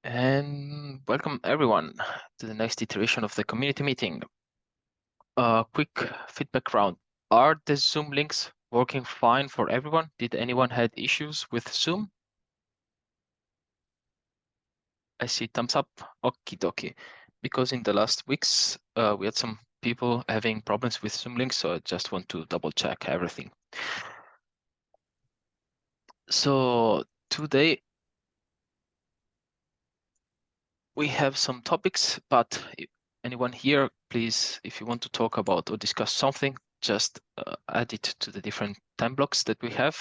And welcome everyone to the next iteration of the community meeting. Quick feedback round. Are the Zoom links working fine for everyone? Did anyone had issues with Zoom? I see thumbs up. Okie dokie. Because in the last weeks, we had some people having problems with Zoom links, so I just want to double check everything. So today, we have some topics, but anyone here, please, if you want to talk about or discuss something, just add it to the different time blocks that we have.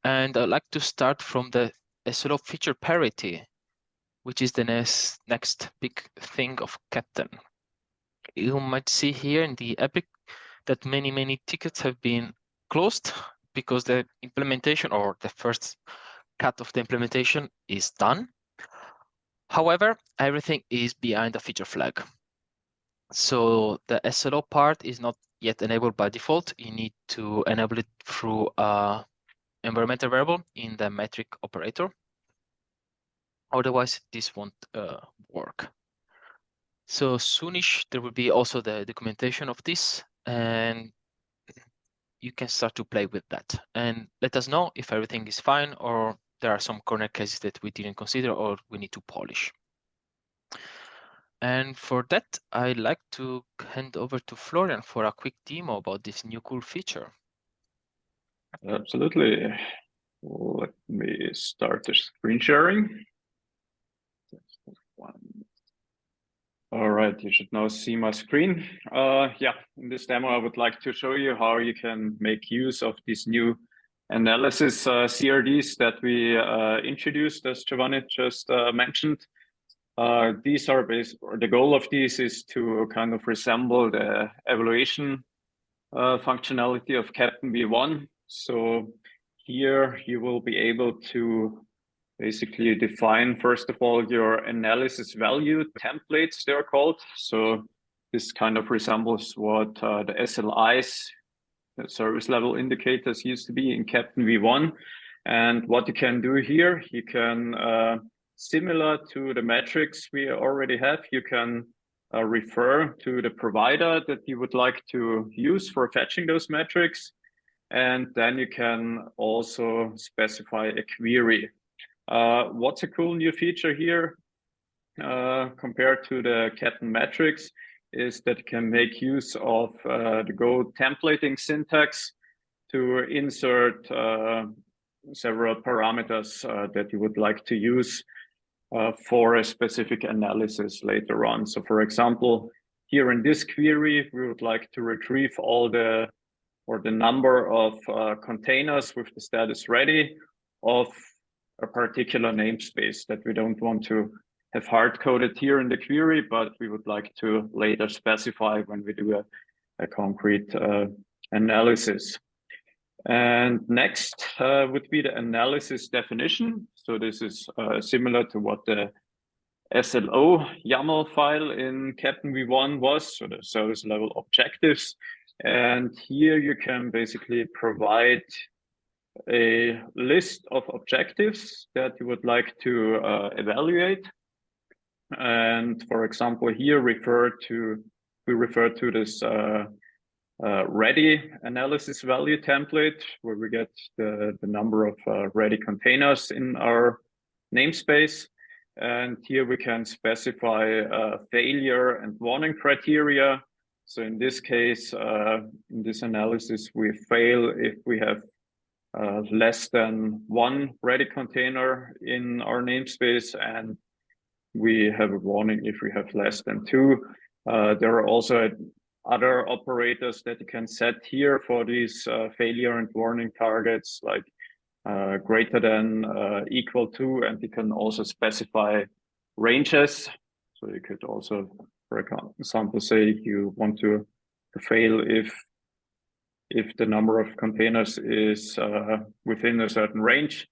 And I'd like to start from the SLO feature parity, which is the next big thing of Keptn. You might see here in the epic that many tickets have been closed because the implementation or the first cut of the implementation is done. However, everything is behind a feature flag. So the SLO part is not yet enabled by default. You need to enable it through a environmental variable in the metric operator. Otherwise, this won't work. So soonish, there will be also the documentation of this, and you can start to play with that. And let us know if everything is fine or there are some corner cases that we didn't consider or we need to polish. And for that, I'd like to hand over to Florian for a quick demo about this new cool feature. Absolutely. Let me start the screen sharing. All right, you should now see my screen. Yeah, in this demo, I would like to show you how you can make use of these new analysis CRDs that we introduced, as Giovanni just mentioned. These are the goal of these is to kind of resemble the evaluation functionality of Keptn V1. So here you will be able to basically define, first of all, your analysis value templates, they're called. So this kind of resembles what the SLIs, the service level indicators, used to be in Keptn V1. And what you can do here, you can, similar to the metrics we already have, you can refer to the provider that you would like to use for fetching those metrics. And then you can also specify a query. What's a cool new feature here compared to the Keptn metrics is that you can make use of the Go templating syntax to insert several parameters that you would like to use for a specific analysis later on. So for example, here in this query, we would like to retrieve all the number of containers with the status ready of a particular namespace that we don't want to have hard-coded here in the query, but we would like to later specify when we do a concrete analysis. And next would be the analysis definition. So this is similar to what the SLO YAML file in Keptn V1 was, so the service level objectives. And here you can basically provide a list of objectives that you would like to evaluate. And for example, here we refer to this ready analysis value template, where we get the number of ready containers in our namespace. And here we can specify failure and warning criteria. So in this case, in this analysis, we fail if we have less than one ready container in our namespace, and we have a warning if we have less than two. There are also other operators that you can set here for these failure and warning targets, like greater than, equal to, and you can also specify ranges. So you could also, for example, say you want to fail if the number of containers is within a certain range.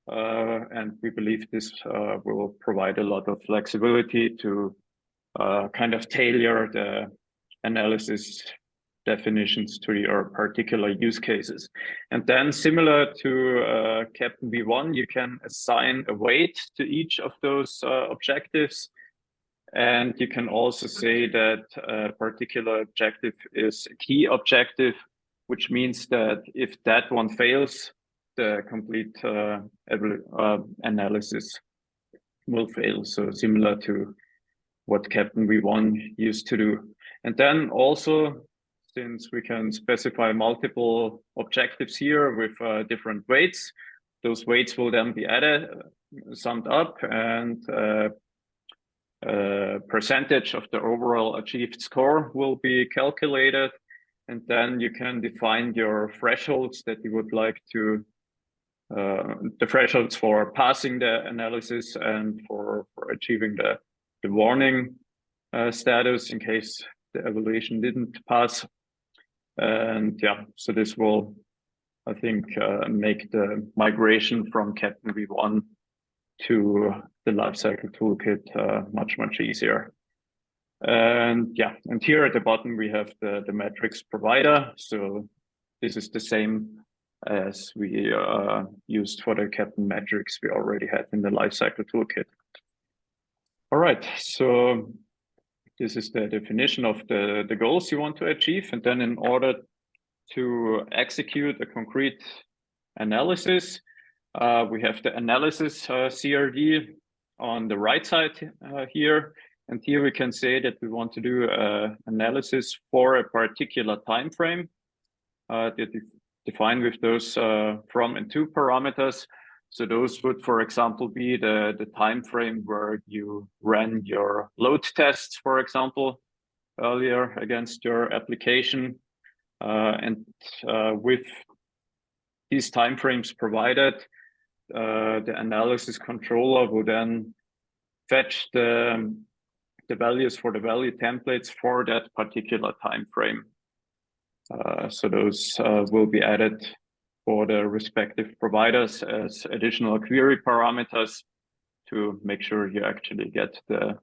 And we believe this will provide a lot of flexibility to kind of tailor the analysis definitions to your particular use cases. And then similar to Keptn v1, you can assign a weight to each of those objectives. And you can also say that a particular objective is a key objective, which means that if that one fails, the complete analysis will fail. So similar to what Keptn v1 used to do. And then also, since we can specify multiple objectives here with different weights, those weights will then be added, summed up, and percentage of the overall achieved score will be calculated. And then you can define your thresholds that you would like to, the thresholds for passing the analysis and for achieving the warning status in case the evaluation didn't pass. And yeah, so this will, I think, make the migration from Keptn v1 to the Lifecycle Toolkit much easier. And yeah, and here at the bottom we have the metrics provider. So this is the same as we used for the Keptn metrics we already had in the Lifecycle Toolkit. All right, so this is the definition of the goals you want to achieve. And then in order to execute a concrete analysis, we have the analysis CRD on the right side here. And here we can say that we want to do analysis for a particular time frame that is defined with those from and to parameters. So those would, for example, be the time frame where you ran your load tests, for example, earlier against your application. And with these timeframes provided, the analysis controller will then fetch the values for the value templates for that particular time frame. So those will be added for the respective providers as additional query parameters to make sure you actually get the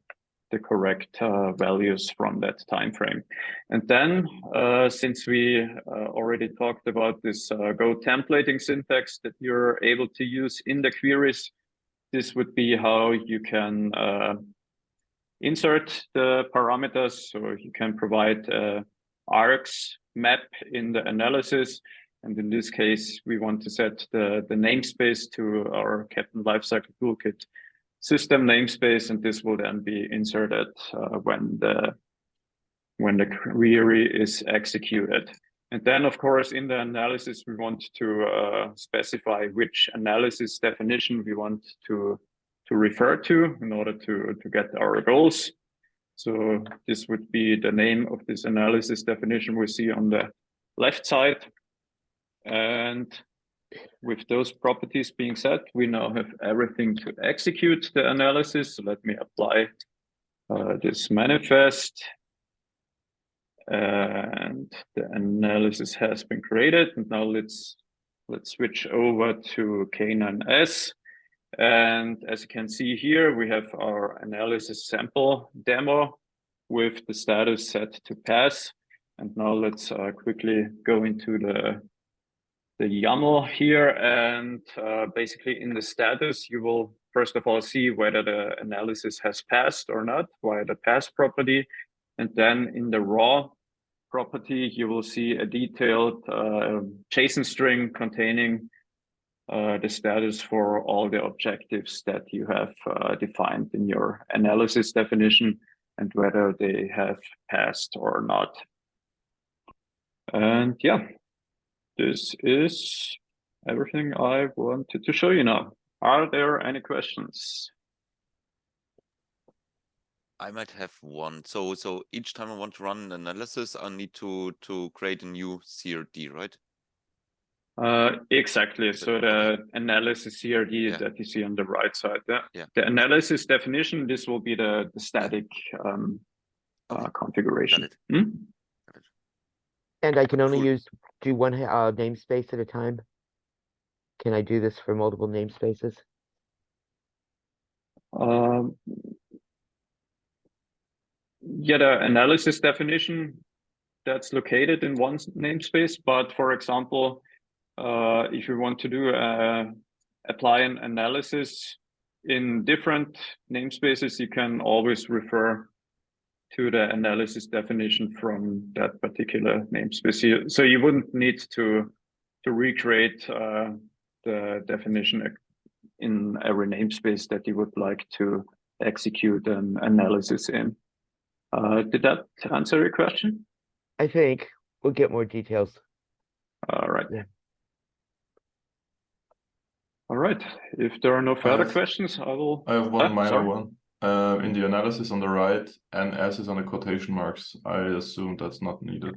correct values from that time frame. And then, since we already talked about this Go templating syntax that you're able to use in the queries, this would be how you can insert the parameters. So you can provide args map in the analysis. And in this case, we want to set the namespace to our Keptn Lifecycle Toolkit system namespace, and this will then be inserted when the query is executed. And then, of course, in the analysis, we want to specify which analysis definition we want to refer to in order to get our goals. So this would be the name of this analysis definition we see on the left side. And with those properties being set, we now have everything to execute the analysis. So let me apply this manifest. And the analysis has been created. And now let's switch over to K9S. And as you can see here, we have our analysis sample demo with the status set to pass. And now let's quickly go into the YAML here, and basically in the status, you will first of all see whether the analysis has passed or not via the pass property. And then in the raw property, you will see a detailed JSON string containing the status for all the objectives that you have defined in your analysis definition and whether they have passed or not. And yeah, this is everything I wanted to show you now. Are there any questions? I might have one. So each time I want to run an analysis, I need to create a new CRD, right? Exactly. So the analysis CRD that you see on the right side, the analysis definition, this will be the static configuration. And I can only do one namespace at a time. Can I do this for multiple namespaces? Yeah, the analysis definition that's located in one namespace. But for example, if you want to do apply an analysis in different namespaces, you can always refer to the analysis definition from that particular namespace. So you wouldn't need to recreate the definition in every namespace that you would like to execute an analysis in. Did that answer your question? I think we'll get more details. All right. Yeah. All right. If there are no further have- questions, I will. I have one minor sorry. one. In the analysis on the right, NS is on the quotation marks. I assume that's not needed.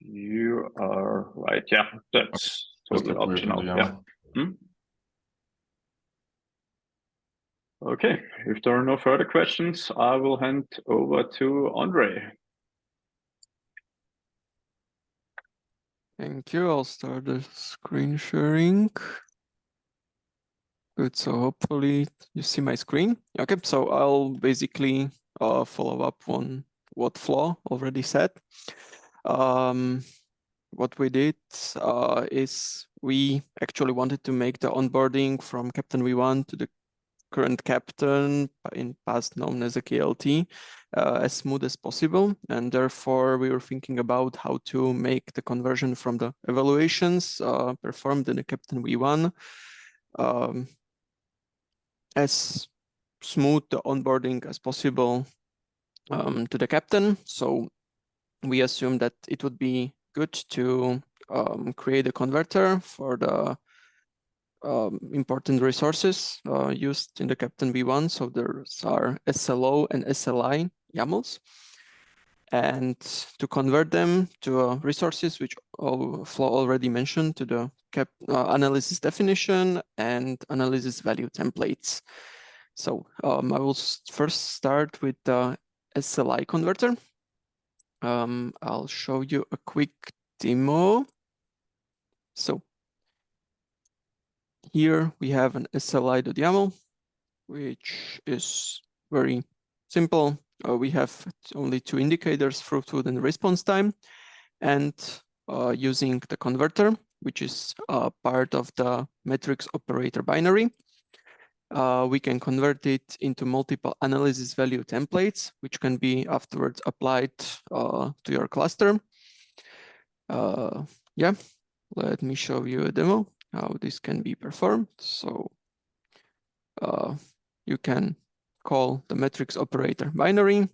You are right. Yeah, that's Just totally looked weird in optional. the Yeah. YAML. Okay. If there are no further questions, I will hand over to Andre. Thank you. I'll start the screen sharing. Good. So hopefully you see my screen. Okay. So I'll basically follow up on what Flo already said. What we did is we actually wanted to make the onboarding from Keptn V1 to the current Keptn, in past known as a KLT, as smooth as possible. And therefore, we were thinking about how to make the conversion from the evaluations performed in the Keptn V1 as smooth the onboarding as possible to the Keptn. So we assumed that it would be good to create a converter for the important resources used in the Keptn V1. So there are SLO and SLI YAMLs. And to convert them to resources, which Flo already mentioned, to the analysis definition and analysis value templates. So I will first start with the SLI converter. I'll show you a quick demo. So here we have an SLI.yaml, which is very simple. We have only two indicators, throughput and response time, and using the converter, which is part of the metrics operator binary, we can convert it into multiple analysis value templates, which can be afterwards applied to your cluster. Yeah, let me show you a demo how this can be performed. So you can call the metrics operator binary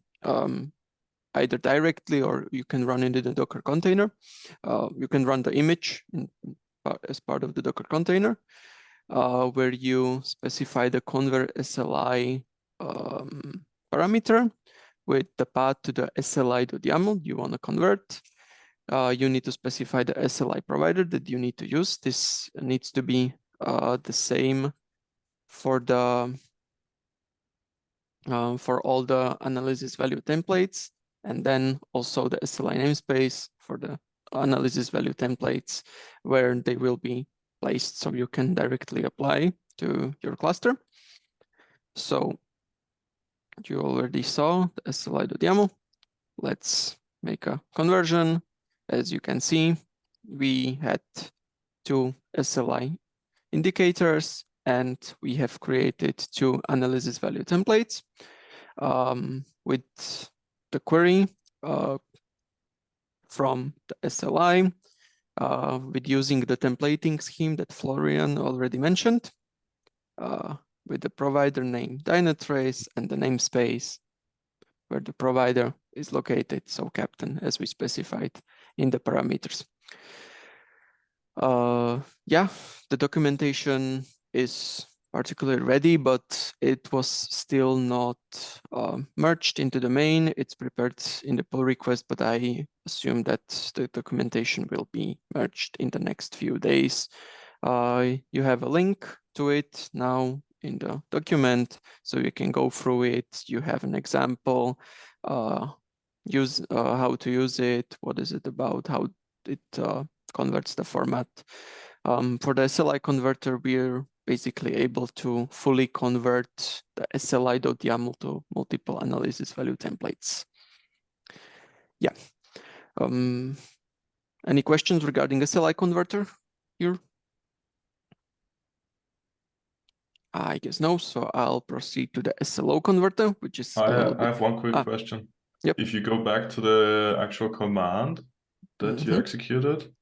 either directly, or you can run it in the Docker container. You can run the image as part of the Docker container, where you specify the convert SLI parameter with the path to the SLI.yaml you want to convert. You need to specify the SLI provider that you need to use. This needs to be the same for the for all the analysis value templates, and then also the SLI namespace for the analysis value templates where they will be placed, so you can directly apply to your cluster. So you already saw the SLI.yaml. Let's make a conversion. As you can see, we had two SLI indicators, and we have created two analysis value templates with the query from the SLI with using the templating scheme that Florian already mentioned, with the provider name Dynatrace and the namespace where the provider is located, so Keptn, as we specified in the parameters. Yeah, the documentation is particularly ready, but it was still not merged into the main. It's prepared in the pull request, but I assume that the documentation will be merged in the next few days. You have a link to it now in the document, so you can go through it. You have an example, how to use it, what is it about, how it converts the format. For the SLI converter, we're basically able to fully convert the SLI.yaml to multiple analysis value templates. Yeah. Any questions regarding SLI converter here? I guess no, so I'll proceed to the SLO converter, which is a little I bit. have one quick Ah, question. yep. If you go back to the actual command that you executed,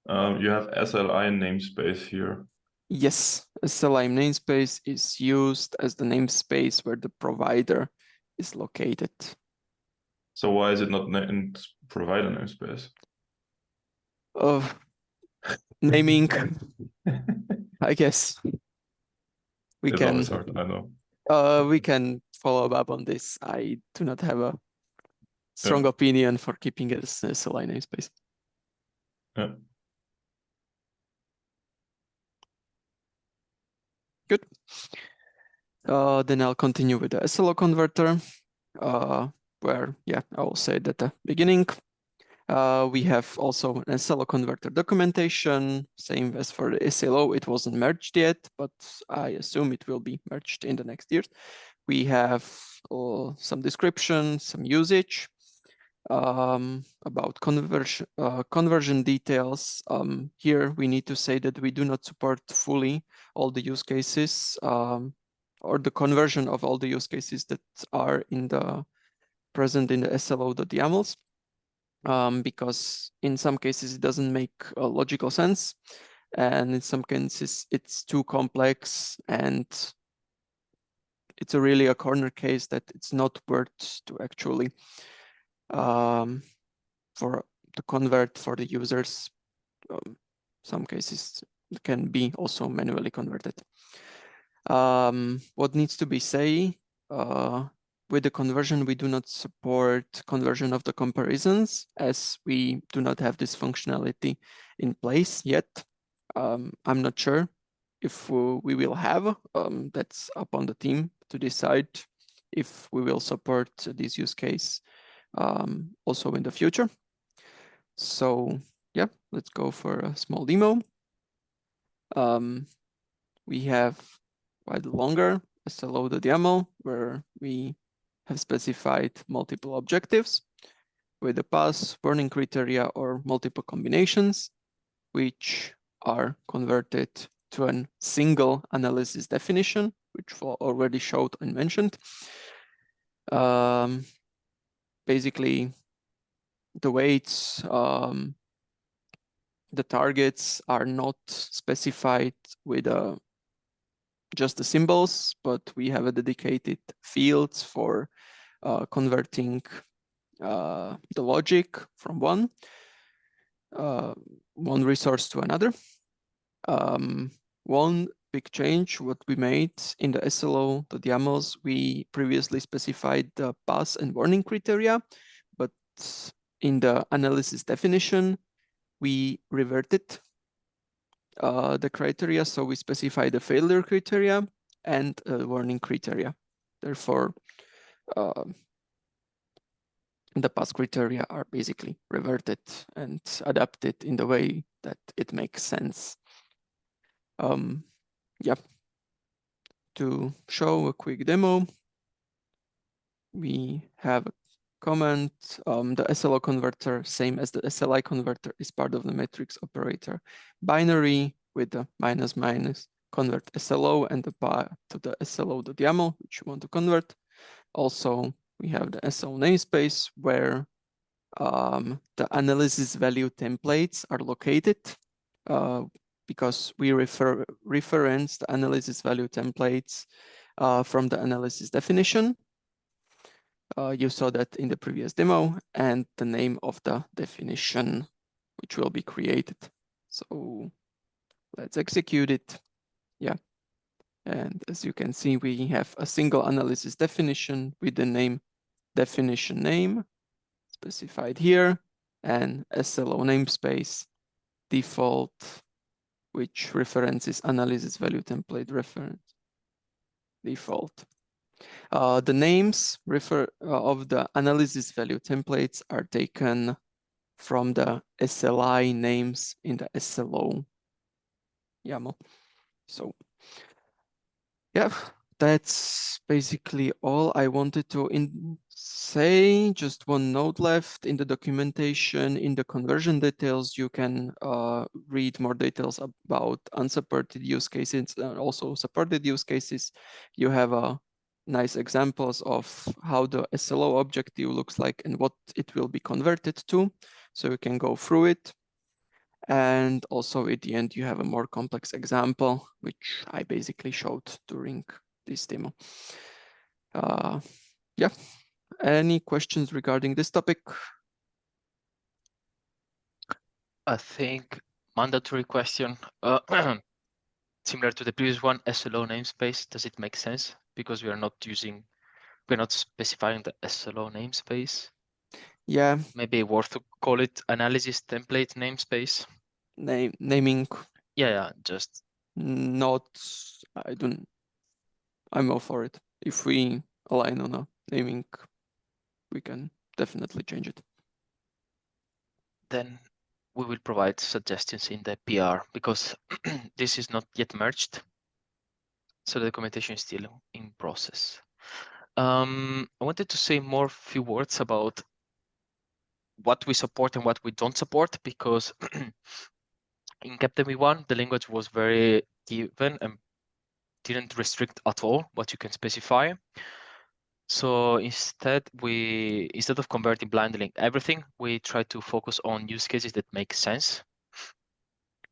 you have SLI namespace here. Yes, SLI namespace is used as the namespace where the provider is located. So why is it not in provider namespace? Naming, I guess we It's can. always hard, I know. We can follow up on this. I do not have a strong Yeah. opinion for keeping it as SLI namespace. Yeah. Good. Then I'll continue with the SLO converter, where, yeah, I will say it at the beginning. We have also an SLO converter documentation, same as for the SLO. It wasn't merged yet, but I assume it will be merged in the next years. We have some description, some usage, about conversion details. Here we need to say that we do not support fully all the use cases, or the conversion of all the use cases that are present in the SLO.yamls, because in some cases it doesn't make logical sense, and in some cases it's too complex, and it's really a corner case that it's not worth to actually to convert for the users. Some cases can be also manually converted. What needs to be said, with the conversion, we do not support conversion of the comparisons, as we do not have this functionality in place yet. I'm not sure if we will have. That's up on the team to decide if we will support this use case also in the future. So yeah, let's go for a small demo. We have quite longer SLO.yaml where we have specified multiple objectives with the pass, warning criteria, or multiple combinations, which are converted to a single analysis definition, which we already showed and mentioned. Basically, the weights, the targets are not specified with just the symbols, but we have a dedicated fields for converting the logic from one resource to another. One big change what we made in the SLO.yamls, we previously specified the pass and warning criteria, but in the analysis definition, we reverted the criteria. So we specify the failure criteria and warning criteria. Therefore, the pass criteria are basically reverted and adapted in the way that it makes sense. Yeah. To show a quick demo, we have a comment. The SLO converter, same as the SLI converter, is part of the matrix operator binary with the minus convert SLO and the path to the SLO.yaml, which you want to convert. Also, we have the SLO namespace where the analysis value templates are located, because we reference the analysis value templates from the analysis definition. You saw that in the previous demo, and the name of the definition, which will be created. So let's execute it. Yeah. And as you can see, we have a single analysis definition with the name definition name specified here, and SLO namespace default, which references analysis value template reference default. The names of the analysis value templates are taken from the SLI names in the SLO YAML. So yeah, That's basically all I wanted to say. Just one note left in the documentation. In the conversion details, you can read more details about unsupported use cases and also supported use cases. You have nice examples of how the SLO objective looks like and what it will be converted to. So you can go through it. And also at the end, you have a more complex example, which I basically showed during this demo. Yeah, any questions regarding this topic? I think mandatory question, similar to the previous one, SLO namespace, does it make sense? Because we're not specifying the SLO namespace. Yeah, Maybe worth to call it analysis template namespace. naming. Yeah, just Not, I'm all for it. If we align on a naming, we can definitely change it. then we will provide suggestions in the PR because this is not yet merged. So the documentation is still in process. I wanted to say few words about what we support and what we don't support, because in Keptn V1, the language was very given and didn't restrict at all what you can specify. So instead of converting blindly everything, we try to focus on use cases that make sense.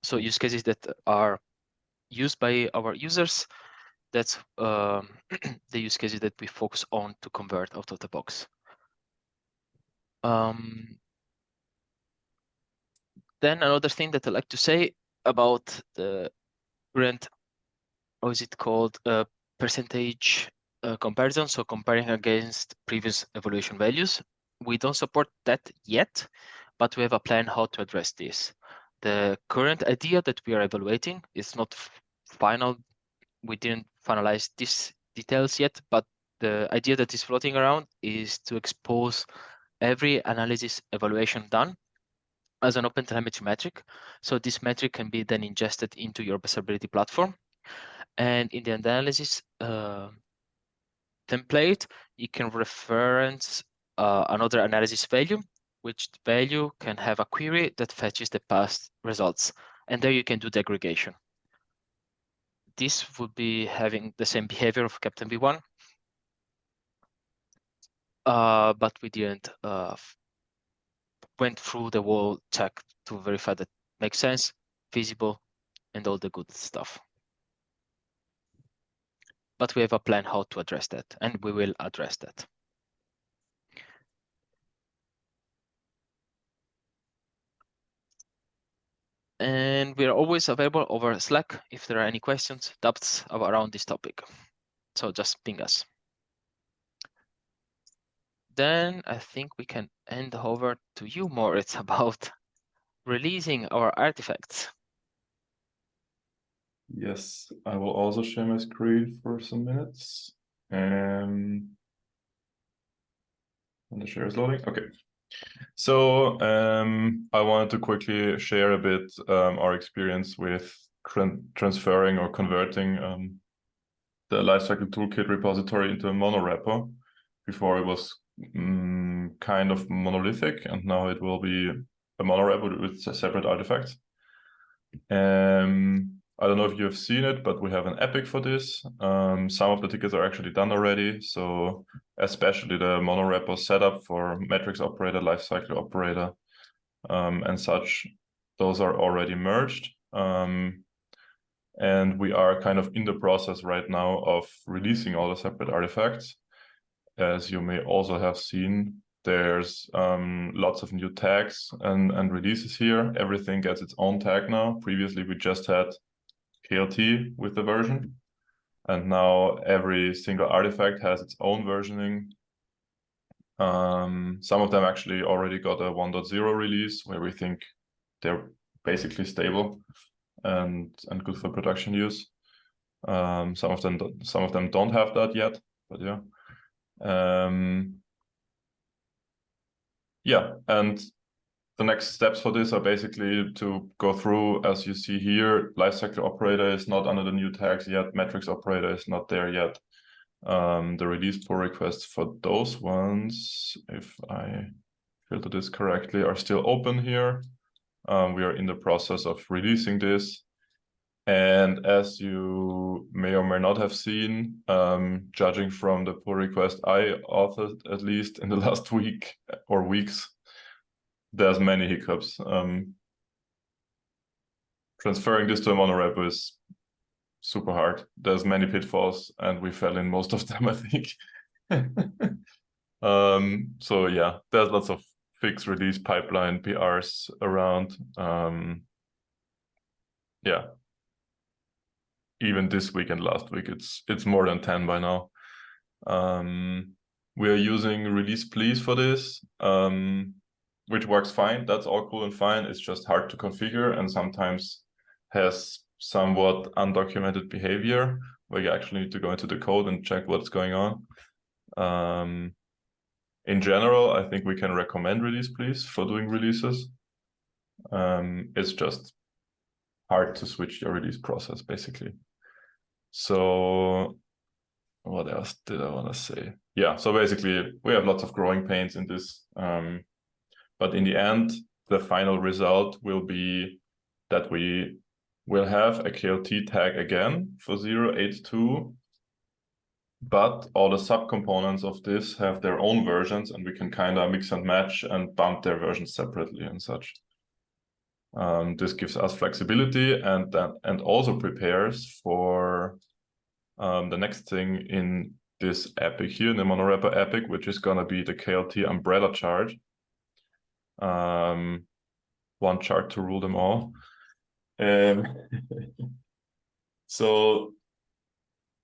So use cases that are used by our users, that's the use cases that we focus on to convert out of the box. Then another thing that I like to say about the current, how is it called, percentage comparison, so comparing against previous evaluation values. We don't support that yet, but we have a plan how to address this. The current idea that we are evaluating is not final. We didn't finalize these details yet, but the idea that is floating around is to expose every analysis evaluation done as an open telemetry metric. So this metric can be then ingested into your observability platform. And in the analysis template, you can reference another analysis value, which value can have a query that fetches the past results. And there you can do the aggregation. This would be having the same behavior of Keptn V1, but we didn't went through the whole check to verify that makes sense, feasible, and all the good stuff. But we have a plan how to address that, and we will address that. And we are always available over Slack if there are any questions, doubts around this topic. So just ping us. Then I think we can hand over to you, Moritz, about releasing our artifacts. Yes, I will also share my screen for some minutes. And the share is loading. Okay. So I wanted to quickly share a bit our experience with transferring or converting the Lifecycle Toolkit repository into a monorepo. Before it was kind of monolithic, and now it will be a monorepo with separate artifacts. I don't know if you have seen it, but we have an epic for this. Some of the tickets are actually done already. So especially the monorepo setup for metrics operator, lifecycle operator, and such, those are already merged. And we are kind of in the process right now of releasing all the separate artifacts. As you may also have seen, there's lots of new tags and releases here. Everything gets its own tag now. Previously, we just had KLT with the version. And now every single artifact has its own versioning. Some of them actually already got a 1.0 release where we think they're basically stable and good for production use. Some of them don't have that yet, but yeah. Yeah, and the next steps for this are basically to go through, as you see here, lifecycle operator is not under the new tags yet, metrics operator is not there yet. The release pull requests for those ones, if I filter this correctly, are still open here. We are in the process of releasing this. And as you may or may not have seen, judging from the pull request I authored, at least in the last week or weeks, there's many hiccups. Transferring this to a monorepo is super hard. There's many pitfalls, and we fell in most of them, I think. So yeah, there's lots of fix release pipeline PRs around. Yeah. Even this week and last week, it's more than 10 by now. We are using release please for this, which works fine. That's all cool and fine. It's just hard to configure and sometimes has somewhat undocumented behavior where you actually need to go into the code and check what's going on. In general, I think we can recommend release please for doing releases. It's just hard to switch your release process, basically. So what else did I want to say? Yeah, so basically we have lots of growing pains in this. But in the end, the final result will be that we will have a KLT tag again for 082, but all the subcomponents of this have their own versions and we can kind of mix and match and bump their versions separately and such. This gives us flexibility and also prepares for the next thing in this epic here, in the monorepo epic, which is going to be the KLT umbrella chart. One chart to rule them all. So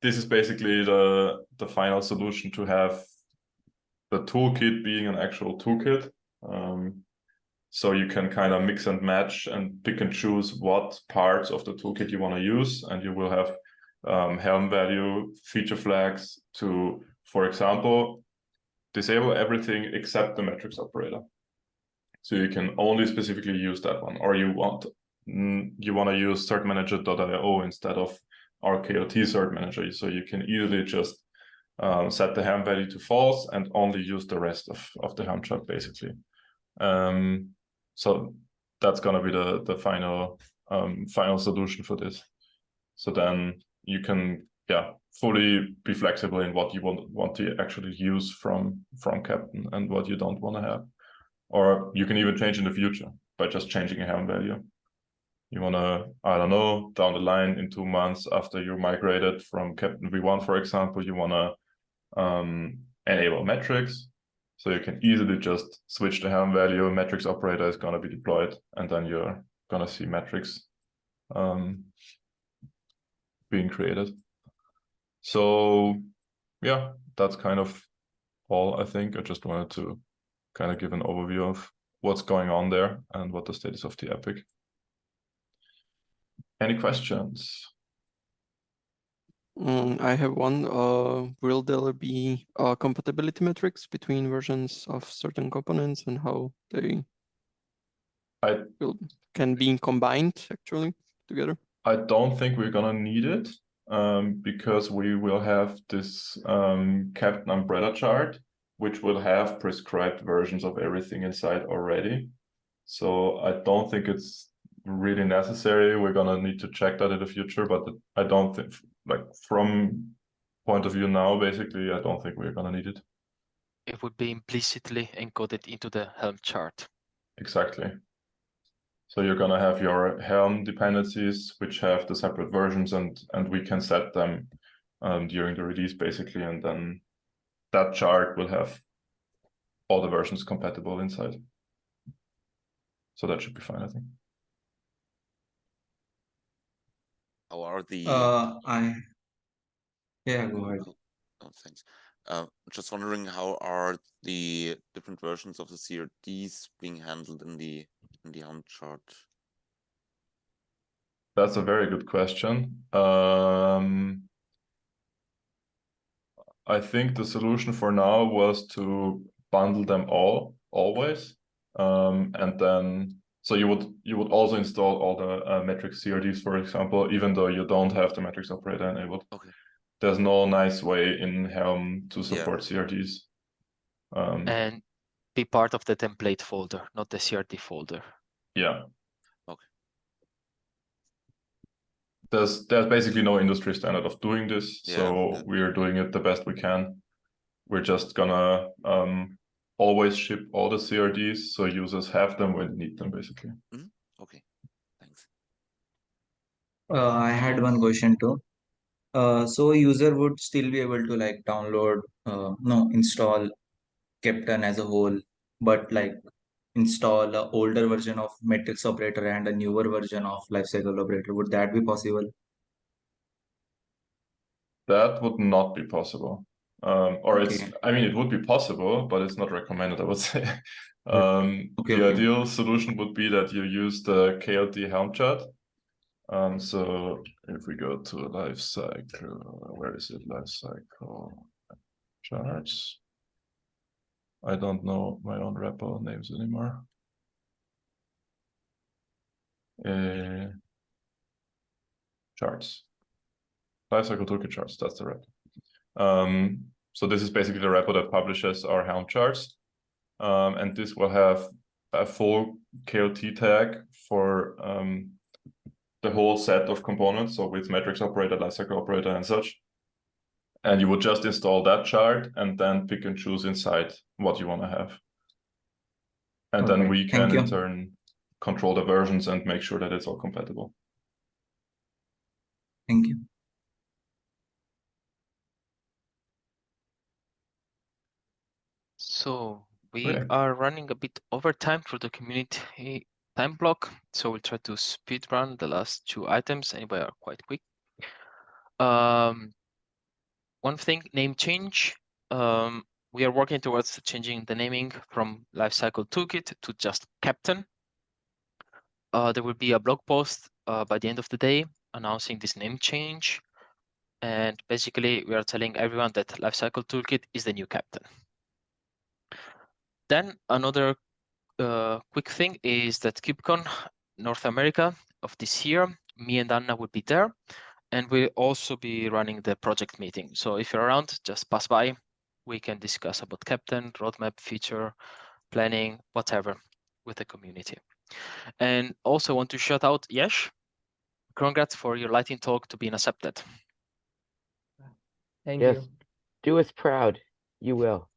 this is basically the final solution to have the toolkit being an actual toolkit. So you can kind of mix and match and pick and choose what parts of the toolkit you want to use, and you will have Helm value feature flags to, for example, disable everything except the metrics operator. So you can only specifically use that one, or you want to use certmanager.io instead of our KLT cert manager. So you can easily just set the Helm value to false and only use the rest of the Helm chart, basically. So that's going to be the final solution for this. So then you can fully be flexible in what you want to actually use from Keptn and what you don't want to have. Or you can even change in the future by just changing a Helm value. You want to, I don't know, down the line in 2 months after you migrated from Keptn v1, for example, you want to enable metrics. So you can easily just switch the Helm value, metrics operator is going to be deployed, and then you're going to see metrics being created. So yeah, that's kind of all, I think. I just wanted to kind of give an overview of what's going on there and what the status of the epic. Any questions? I have one. Will there be compatibility metrics between versions of certain components and how they can be combined actually together? I don't think we're gonna need it because we will have this Keptn umbrella chart, which will have prescribed versions of everything inside already. So I don't think it's really necessary. We're gonna need to check that in the future, but I don't think, like, from point of view now, basically, I don't think we're gonna need it. It would be implicitly encoded into the Helm chart. Exactly. So you're gonna have your Helm dependencies, which have the separate versions, and we can set them during the release, basically, and then that chart will have all the versions compatible inside. So that should be fine, I think. How are the Yeah, go ahead. Oh, thanks. Just wondering, how are the different versions of the CRDs being handled in the Helm chart? That's a very good question. I think the solution for now was to bundle them all, always. And then so you would also install all the metrics CRDs, for example, even though you don't have the metrics operator enabled. Okay. There's no nice way in Helm to support CRDs. And be part of the template folder, not the CRD folder. Yeah. Okay. There's basically no industry standard of doing this, so Yeah. we're doing it the best we can. We're just gonna always ship all the CRDs so users have them when they need them, basically. Okay, thanks. I had one question too. So a user would still be able to like download, install Keptn as a whole, but like install a older version of metrics operator and a newer version of lifecycle operator. Would that be possible? That would not be possible. Or Okay. I mean, it would be possible, but it's not recommended, I would say. Okay, The okay. ideal solution would be that you use the KLT Helm chart. So if we go to lifecycle, where is it? Lifecycle charts. I don't know my own repo names anymore. Charts. Lifecycle toolkit charts, that's the repo. So this is basically the repo that publishes our Helm charts. And this will have a full KLT tag for the whole set of components, so with metrics operator, lifecycle operator, and such. And you would just install that chart and then pick and choose inside what you want to have. And then we can in turn control the versions and make sure that it's all compatible. Thank you. So we are running a bit over time through the community time block. So we'll try to speed run the last 2 items. Anyway, are quite quick. One thing, name change. We are working towards changing the naming from Lifecycle Toolkit to just Keptn. There will be a blog post by the end of the day announcing this name change. And basically, we are telling everyone that Lifecycle Toolkit is the new Keptn. Then another quick thing is that KubeCon North America of this year, me and Anna will be there. And we'll also be running the project meeting. So if you're around, just pass by. We can discuss about Keptn, roadmap, feature, planning, whatever with the community. And also want to shout out Yesh. Congrats for your Lightning talk to being accepted. Thank you. Do us proud. You will.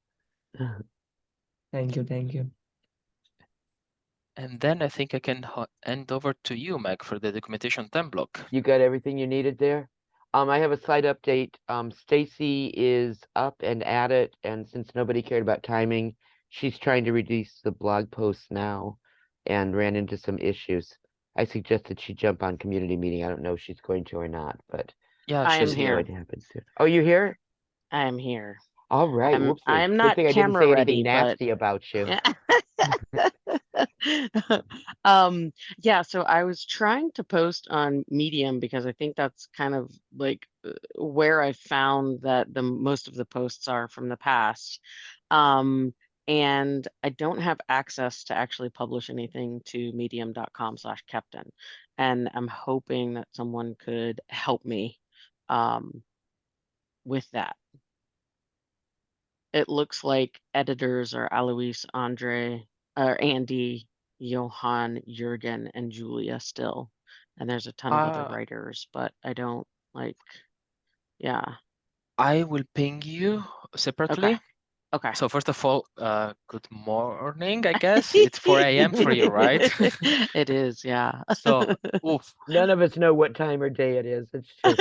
Thank you. Thank you. And then I think I can hand over to you, Meg, for the documentation time block. You got everything you needed there? I have a slight update. Stacy is up and at it, and since nobody cared about timing, she's trying to release the blog post now and ran into some issues. I suggested she jump on community meeting. I don't know if she's going to or not, but yeah, I am here. it happens soon. Oh, you here? I am here. All right. Whoopsie. I'm Good not thing I didn't camera say ready, anything nasty about you. Yeah. Yeah, so I was trying to post on Medium because I think that's kind of like where I found that the most of the posts are from the past. And I don't have access to actually publish anything to medium.com/Keptn. And I'm hoping that someone could help me with that. It looks like editors are Alois, Andre, or Andy, Johan, Jurgen, and Julia still. And there's a ton of other writers, but I don't yeah. I will ping you separately. Okay. So first of all, good morning, I guess. It's 4 a.m. for you, right? It is, yeah. So, oof. None of us know what time or day it is. It's just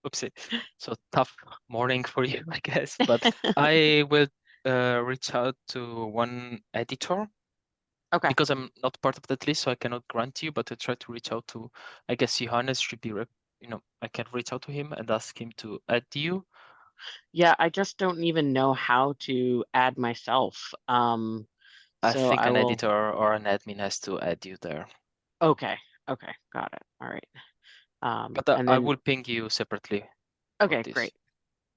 Oopsie. So tough morning for you, I guess. But I will reach out to one editor. Okay. Because I'm not part of that list, so I cannot grant you, but I try to reach out to, I guess Johannes should be, I can reach out to him and ask him to add you. Yeah, I just don't even know how to add myself. I So think I an will... editor or an admin has to add you there. Okay. Okay. Got it. All right. But and I then... will ping you separately. Okay, great.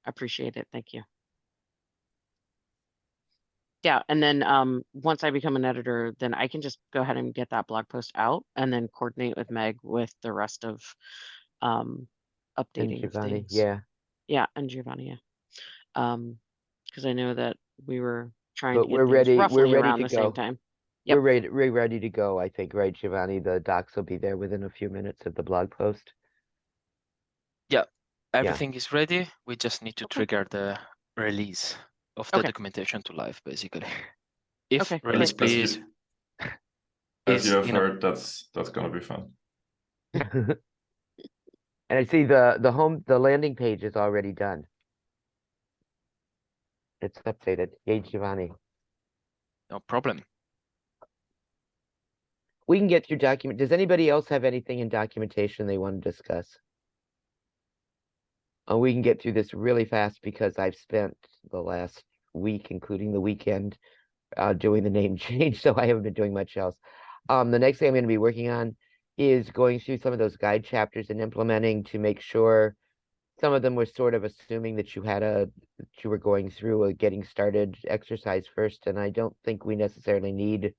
I appreciate it. Thank you. Yeah, and then once I become an editor, then I can just go ahead and get that blog post out and then coordinate with Meg with the rest of And updating of Giovanni, things. yeah. Yeah, and Giovanni, yeah. Because I know that we were trying But to get we're things ready. We're roughly ready around to the same go. time. Yep. We're ready to go. I think, right, Giovanni? The docs will be there within a few minutes of the blog post. Yeah, everything is ready. We just need to Okay. trigger the release of the Okay. documentation to live, basically. If Okay, release, great. please, As you is have you know, heard, that's gonna be fun. And I see the landing page is already done. It's updated. Yay, Giovanni. no problem. We can get through document. Does anybody else have anything in documentation they want to discuss? We can get through this really fast because I've spent the last week, including the weekend, doing the name change, so I haven't been doing much else. The next thing I'm going to be working on is going through some of those guide chapters and implementing to make sure some of them were sort of assuming that you were going through a getting started exercise first, and I don't think we necessarily need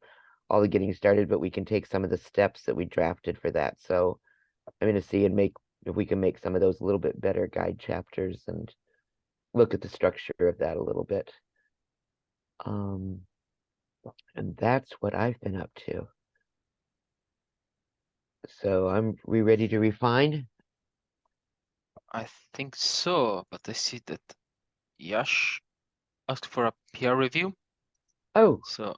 all the getting started, but we can take some of the steps that we drafted for that. So I'm going to see and make if we can make some of those a little bit better guide chapters and look at the structure of that a little bit. And that's what I've been up to. So we ready to refine? I think so, but I see that Yash asked for a PR review. Oh, So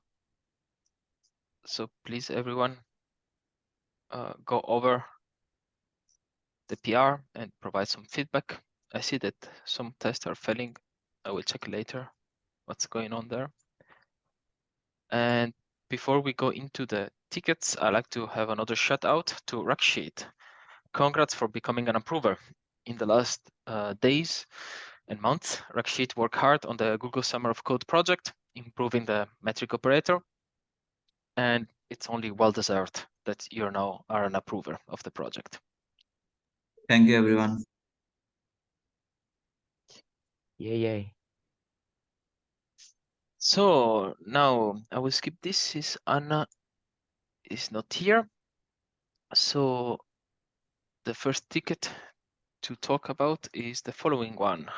please, everyone, go over the PR and provide some feedback. I see that some tests are failing. I will check later what's going on there. And before we go into the tickets, I like to have another shout out to Rakshit. Congrats for becoming an approver. In the last days and months, Rakshit worked hard on the Google Summer of Code project, improving the metric operator. And it's only well-deserved that you now are an approver of the project. Thank you, everyone. yay. So now I will skip this. Is Anna is not here. So the first ticket to talk about is the following one.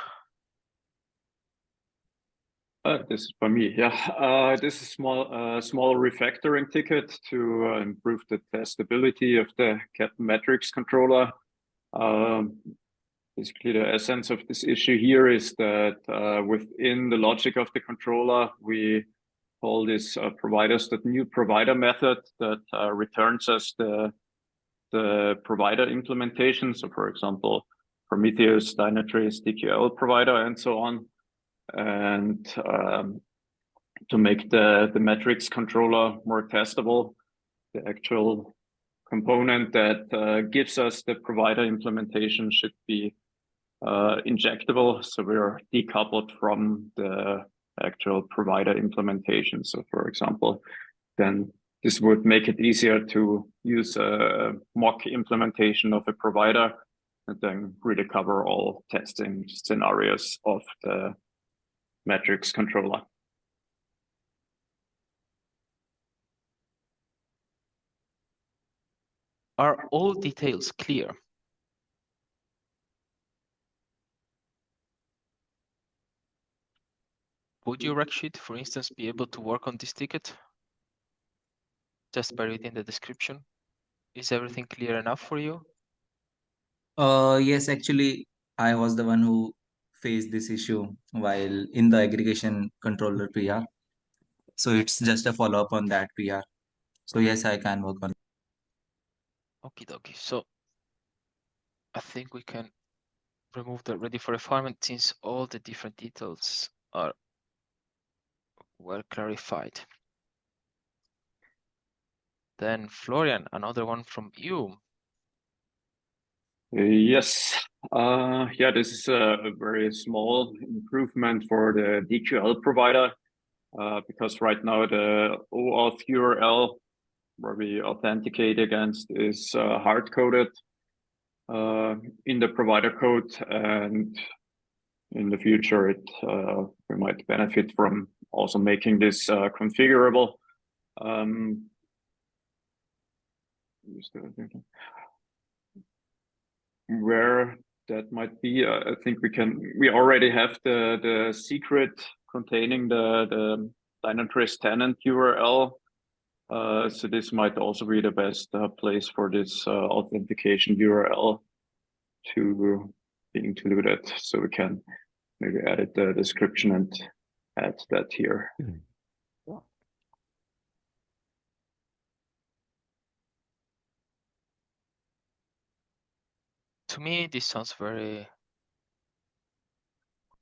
This is for me. Yeah, this is small refactoring ticket to improve the testability of the Keptn metrics controller. Basically, the essence of this issue here is that within the logic of the controller, we call this new provider method that returns us the provider implementation. So, for example, Prometheus, Dynatrace, DQL provider, and so on. And to make the metrics controller more testable, the actual component that gives us the provider implementation should be injectable. So we're decoupled from the actual provider implementation. So for example, then this would make it easier to use a mock implementation of a provider and then really cover all testing scenarios of the metrics controller. Are all details clear? Would you, Rakshit, for instance, be able to work on this ticket just by reading the description? Is everything clear enough for you? Yes, actually, I was the one who faced this issue while in the aggregation controller PR. So it's just a follow-up on that PR. So yes, I can work on it. Okie dokie. So I think we can remove the ready for refinement since all the different details are well clarified. Then Florian, another one from you. Yes. Yeah, this is a very small improvement for the DQL provider because right now the OAuth URL where we authenticate against is hard-coded in the provider code, and in the future we might benefit from also making this configurable. Where that might be, I think we already have the secret containing the Dynatrace tenant URL. So this might also be the best place for this authentication URL to do that. So we can maybe edit the description and add that here. To me, this sounds very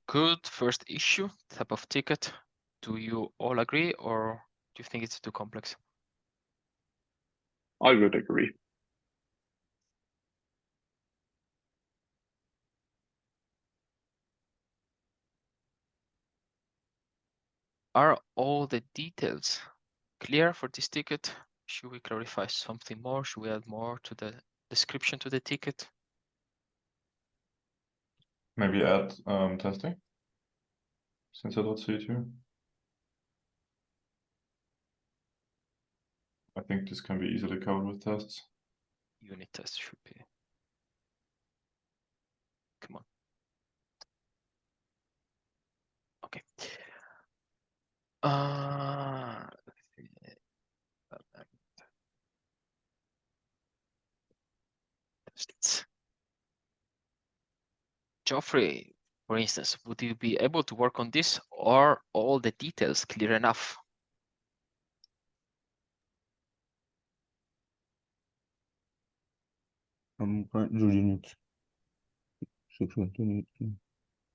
good first issue type of ticket. Do you all agree, or do you think it's too complex? I would agree. Are all the details clear for this ticket? Should we clarify something more? Should we add more to the description to the ticket? Maybe add testing, since I don't see it here. I think this can be easily covered with tests. Unit test should be. Come on. Okay. Tests. Geoffrey, for instance, would you be able to work on this, or all the details clear enough? I'm currently reading it.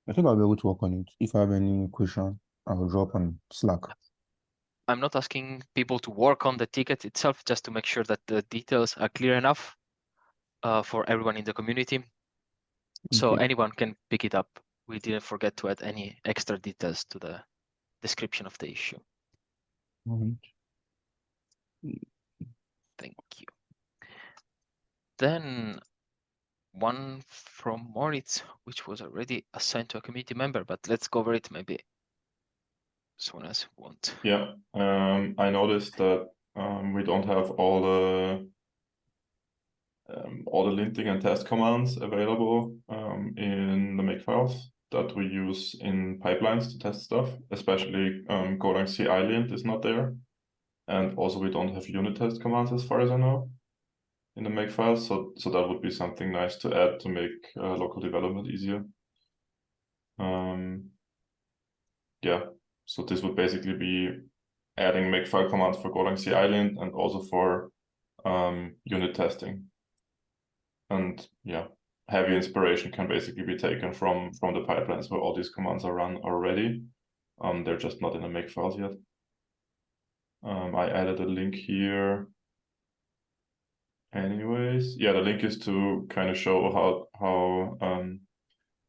I think I'll be able to work on it. If I have any question, I'll drop on Slack. I'm not asking people to work on the ticket itself, just to make sure that the details are clear enough for everyone in the community. So Okay. anyone can pick it up. We didn't forget to add any extra details to the description of the issue. Alright. Thank you. Then one from Moritz, which was already assigned to a community member, but let's go over it. Maybe someone else won't. Yeah, I noticed that we don't have all the linting and test commands available in the makefiles that we use in pipelines to test stuff, especially Golang CI lint is not there. And also we don't have unit test commands as far as I know in the makefiles. So that would be something nice to add to make local development easier. Yeah, so this would basically be adding makefile commands for Golang CI lint and also for unit testing. And yeah, heavy inspiration can basically be taken from the pipelines where all these commands are run already. They're just not in the make files yet. I added a link here. Anyways, yeah, the link is to kind of show how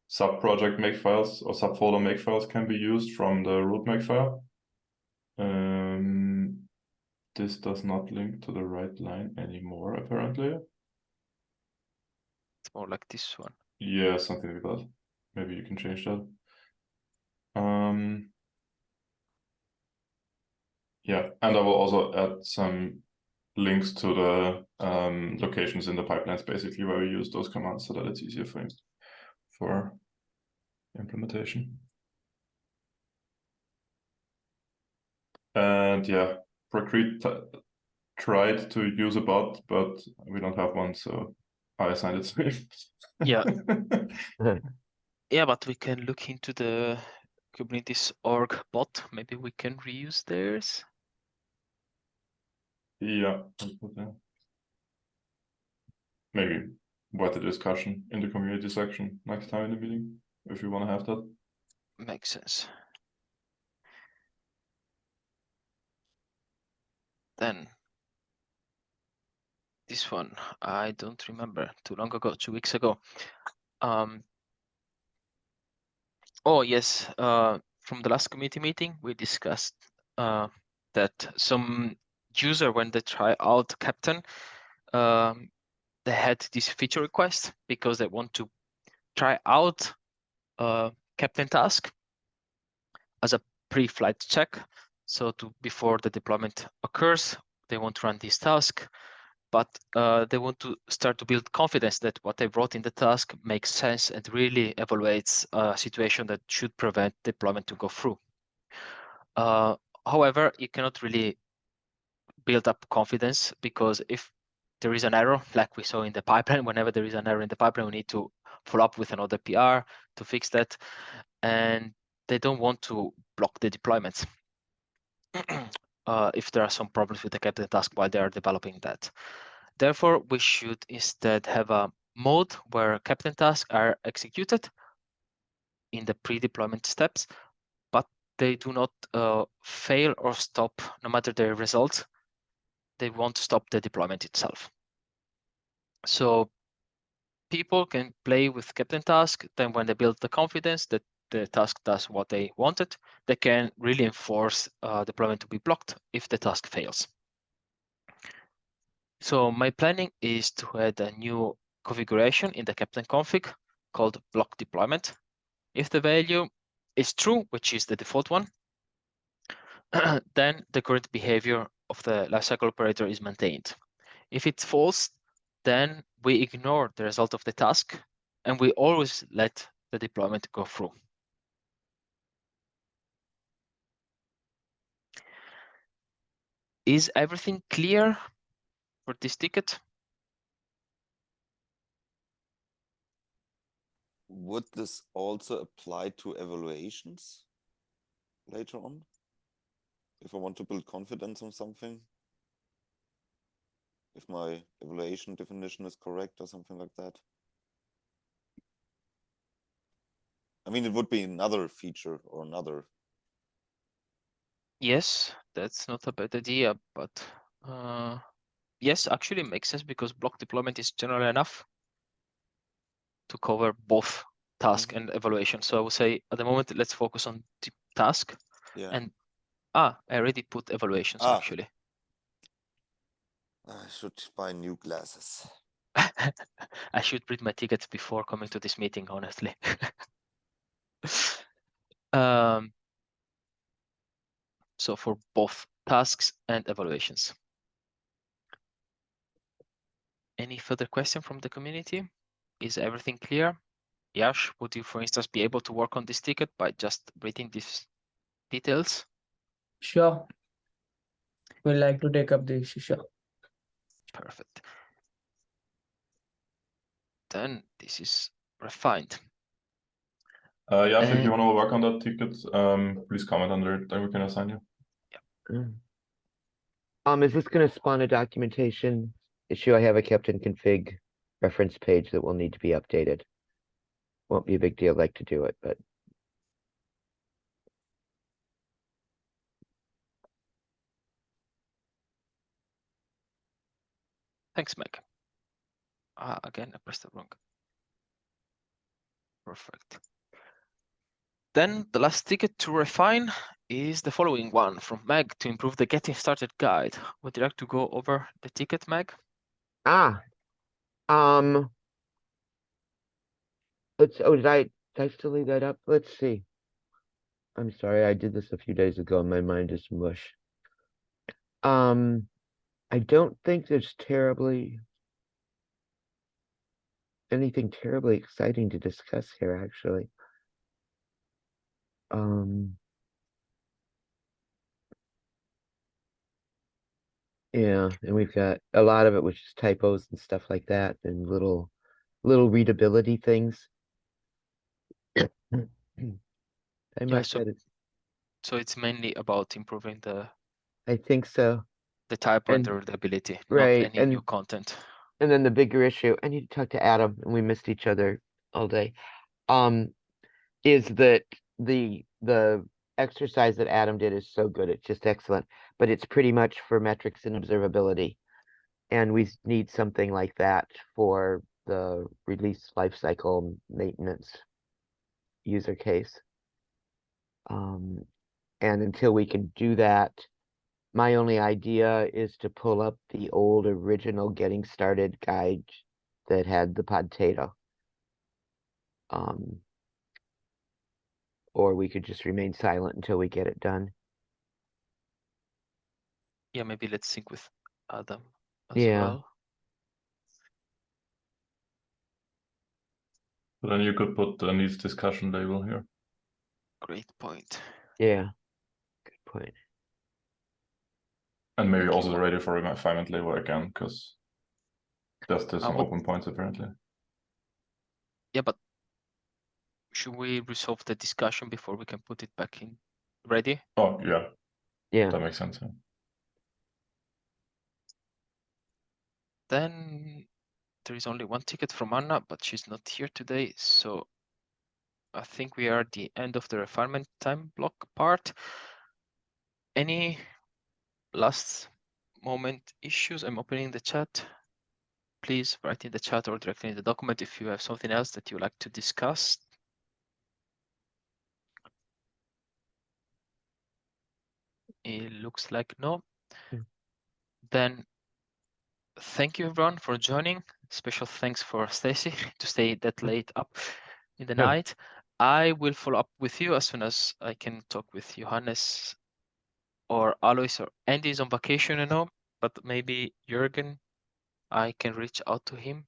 sub-project makefiles or subfolder makefiles can be used from the root makefile. This does not link to the right line anymore, apparently. It's more like this one. Yeah, something like that. Maybe you can change that. Yeah, and I will also add some links to the locations in the pipelines, basically, where we use those commands so that it's easier for implementation. And yeah, Procrete tried to use a bot, but we don't have one, so I assigned it to him. Yeah. Yeah, but we can look into the Kubernetes org bot. Maybe we can reuse theirs. Yeah, maybe worth a discussion in the community section next time in the meeting, if you want to have that. Makes sense. Then this one, I don't remember, too long ago, 2 weeks ago. Oh yes, from the last committee meeting, we discussed that some user, when they try out Keptn, they had this feature request because they want to try out Keptn task as a pre-flight check. So before the deployment occurs, they want to run this task, but they want to start to build confidence that what they wrote in the task makes sense and really evaluates a situation that should prevent deployment to go through. However, you cannot really build up confidence, because if there is an error, like we saw in the pipeline, whenever there is an error in the pipeline, we need to follow up with another PR to fix that. And they don't want to block the deployments if there are some problems with the Keptn task while they are developing that. Therefore, we should instead have a mode where Keptn tasks are executed in the pre-deployment steps, but they do not fail or stop no matter their results. They won't stop the deployment itself. So people can play with Keptn task. Then when they build the confidence that the task does what they wanted, they can really enforce deployment to be blocked if the task fails. So my planning is to add a new configuration in the Keptn config called block deployment. If the value is true, which is the default one, then the current behavior of the lifecycle operator is maintained. If it's false, then we ignore the result of the task and we always let the deployment go through. Is everything clear for this ticket? Would this also apply to evaluations later on? If I want to build confidence on something? If my evaluation definition is correct or something like that? I mean, it would be another feature or another. Yes, that's not a bad idea, but yes, actually it makes sense, because block deployment is generally enough to cover both task and evaluation. So I would say at the moment, let's focus on the task. Yeah. And I already put evaluations actually. I should buy new glasses. I should read my tickets before coming to this meeting, honestly. So for both tasks and evaluations. Any further question from the community? Is everything clear? Yash, would you, for instance, be able to work on this ticket by just reading these details? Sure. We'd like to take up the issue, sure. Perfect. Then this is refined. Yash, if you want to work on that ticket, please comment under it, then we can assign you. Is this going to spawn a documentation issue? I have a Keptn config reference page that will need to be updated. Won't be a big deal, like to do it, but Thanks, Mike. Again, I pressed it wrong. Perfect. Then the last ticket to refine is the following one from Meg to improve the getting started guide. Would you like to go over the ticket, Meg? did I still leave that up? Let's see. I'm sorry, I did this a few days ago and my mind is mush. I don't think there's anything terribly exciting to discuss here, actually. Yeah, and we've got a lot of it, which is typos and stuff like that, and little readability things. I marked that as, so it's mainly about improving the I think so. The typo and the And- readability, right, not any new content. And then the bigger issue, I need to talk to Adam, and we missed each other all day. Is that the exercise that Adam did is so good, it's just excellent, but it's pretty much for metrics and observability. And we need something like that for the release lifecycle maintenance user case. And until we can do that, my only idea is to pull up the old original getting started guide that had the potato. or we could just remain silent until we get it done. Yeah, maybe let's sync with Adam as Yeah. well. But then you could put the needs discussion label here. Great point. Yeah. Good point. And maybe Okay, also the well, ready for refinement label again, because there's some would- open points apparently. yeah, but should we resolve the discussion before we can put it back in ready? Oh, yeah, Yeah. that makes sense. Yeah. Then there is only one ticket from Anna, but she's not here today, so I think we are at the end of the refinement time block part. Any last moment issues? I'm opening the chat. Please write in the chat or directly in the document if you have something else that you like to discuss. It looks like no. Mm. Then thank you everyone for joining. Special thanks for Stacy to stay that late up in the Yeah. night. I will follow up with you as soon as I can talk with Johannes or Alois or Andy is on vacation, you know, but maybe Jürgen, I can reach out to him.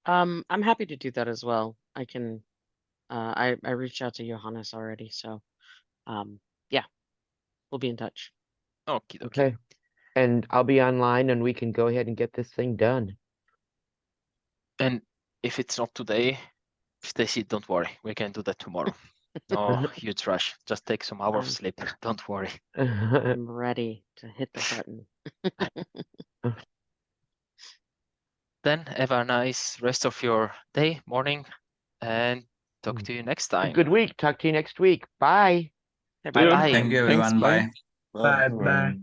I'm happy to do that as well. I can. I reached out to Johannes already, so yeah, we'll be in touch. Okay. Okay. And I'll be online and we can go ahead and get this thing done. And if it's not today, Stacy, don't worry, we can do that tomorrow. No huge rush. Just take some hours of Fine. sleep. Don't worry. I'm ready to hit the button. Then have a nice rest of your day, morning, and talk Mm. to you next A time. good week. Talk to you next week. Bye. Okay, See ya. bye. Thank you, Thanks, everyone. bye. Bye. Bye. Bye. Bye.